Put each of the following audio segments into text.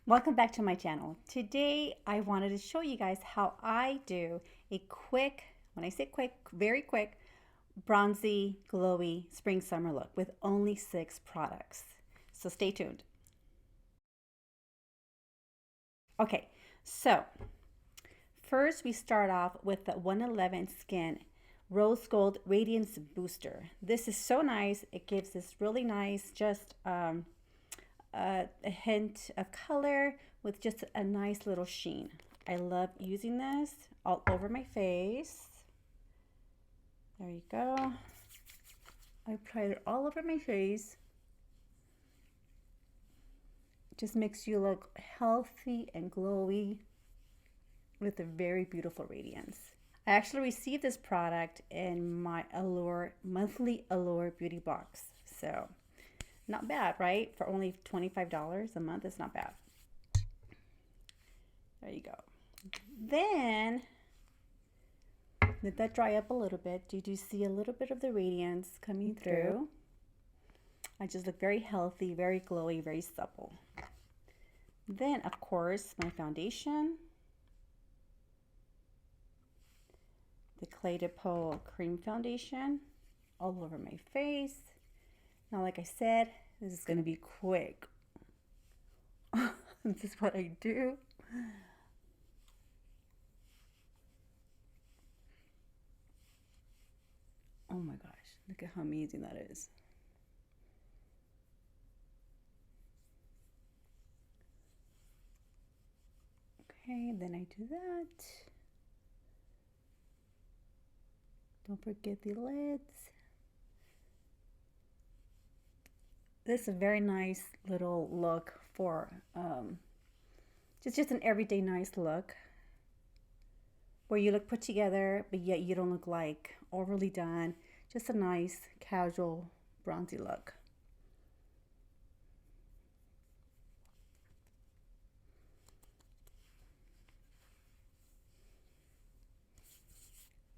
Welcome back to my channel. Today I wanted to show you guys how I do a quick, when I say quick, very quick, bronzy, glowy spring summer look with only 6 products. So stay tuned. Okay, so first we start off with the 111 Skin Rose Gold Radiance Booster. This is so nice. It gives this really nice, just a hint of color with just a nice little sheen. I love using this all over my face. There you go. I applied it all over my face. Just makes you look healthy and glowy with a very beautiful radiance. I actually received this product in my Allure monthly Allure beauty box. So not bad, right? For only $25 a month, it's not bad. There you go. Then let that dry up a little bit. You do see a little bit of the radiance coming through. I just look very healthy, very glowy, very supple. Then, of course, my foundation. The Clé de Peau cream foundation all over my face. Now, like I said, this is going to be quick. This is what I do. Oh my gosh, look at how amazing that is. Okay, then I do that. Don't forget the lids. This is a very nice little look for just an everyday nice look where you look put together, but yet you don't look like overly done. Just a nice casual bronzy look.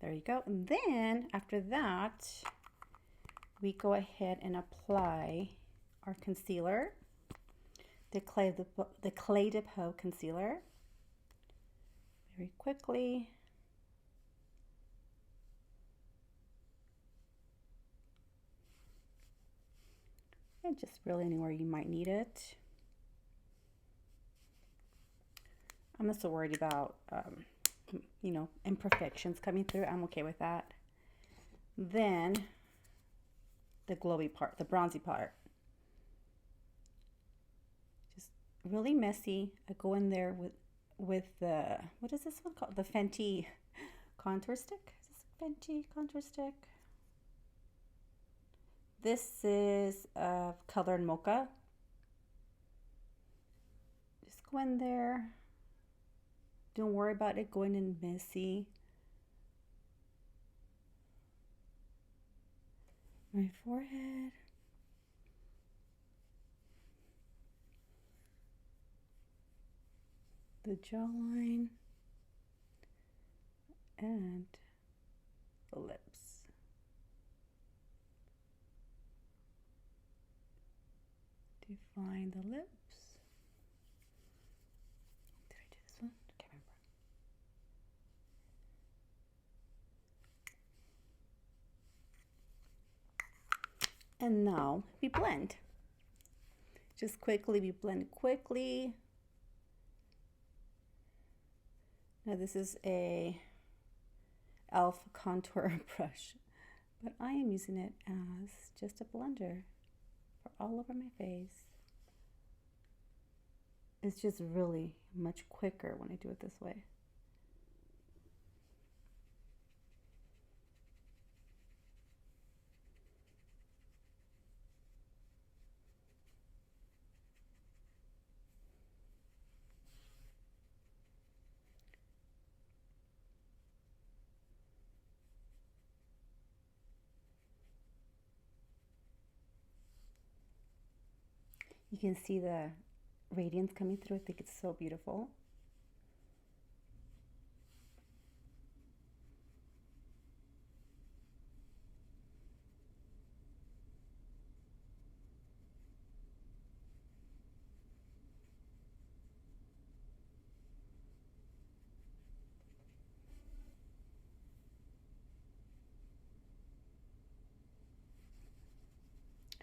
There you go. And then after that, we go ahead and apply our concealer, the Clé de Peau concealer, very quickly. And just really anywhere you might need it. I'm not so worried about, you know, imperfections coming through. I'm okay with that. Then the glowy part, the bronzy part. Just really messy. I go in there with the, what is this one called? The Fenty contour stick. Is this Fenty contour stick? This is color Mocha. Just go in there. Don't worry about it going in messy. My forehead. The jawline. And the lips. Define the lips. Did I do this one? I can't remember. And now we blend. Just quickly, we blend quickly. Now this is a e.l.f. contour brush, but I am using it as just a blender for all over my face. It's just really much quicker when I do it this way. You can see the radiance coming through. I think it's so beautiful.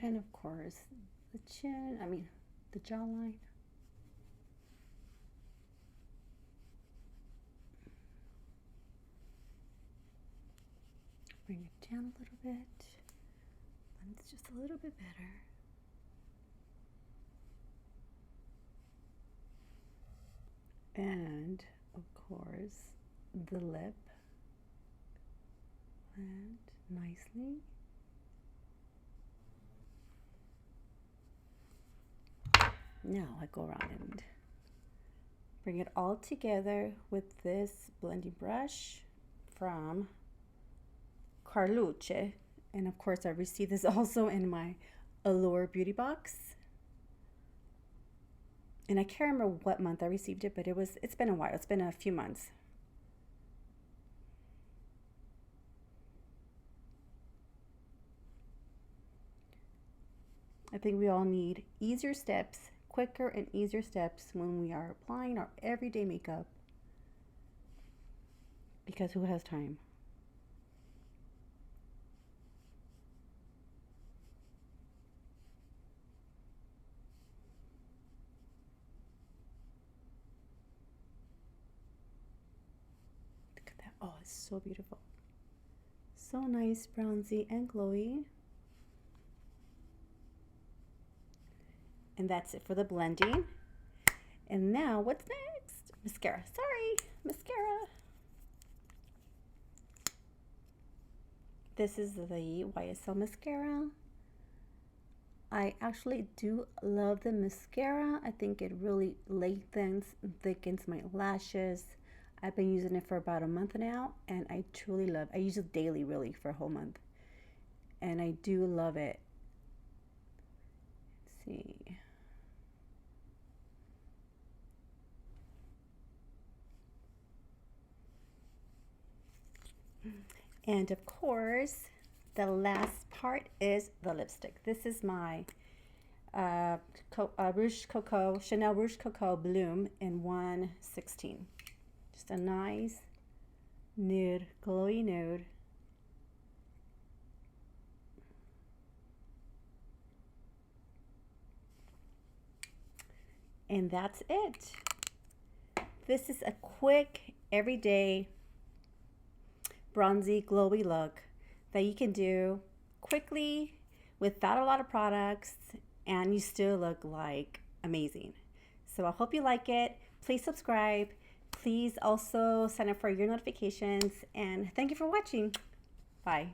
And of course, the chin, the jawline. Bring it down a little bit. And it's just a little bit better. And of course, the lip. And nicely. Now I go around and bring it all together with this blending brush from Luce. And of course I received this also in my Allure beauty box. And I can't remember what month I received it, but it's been a while. It's been a few months. I think we all need easier steps, quicker and easier steps when we are applying our everyday makeup. Because who has time? Look at that. Oh, it's so beautiful. So nice, bronzy and glowy. And that's it for the blending. And now what's next? Mascara. Sorry, mascara. This is the YSL mascara. I actually do love the mascara. I think it really lengthens and thickens my lashes. I've been using it for about a month now, and I truly love it. I use it daily, really, for a whole month. And I do love it. Let's see. And of course, the last part is the lipstick. This is my Rouge Coco, Chanel Rouge Coco Bloom in 116. Just a nice nude, glowy nude. And that's it. This is a quick, everyday, bronzy, glowy look that you can do quickly without a lot of products, and you still look like amazing. So I hope you like it. Please subscribe. Please also sign up for your notifications, and thank you for watching. Bye.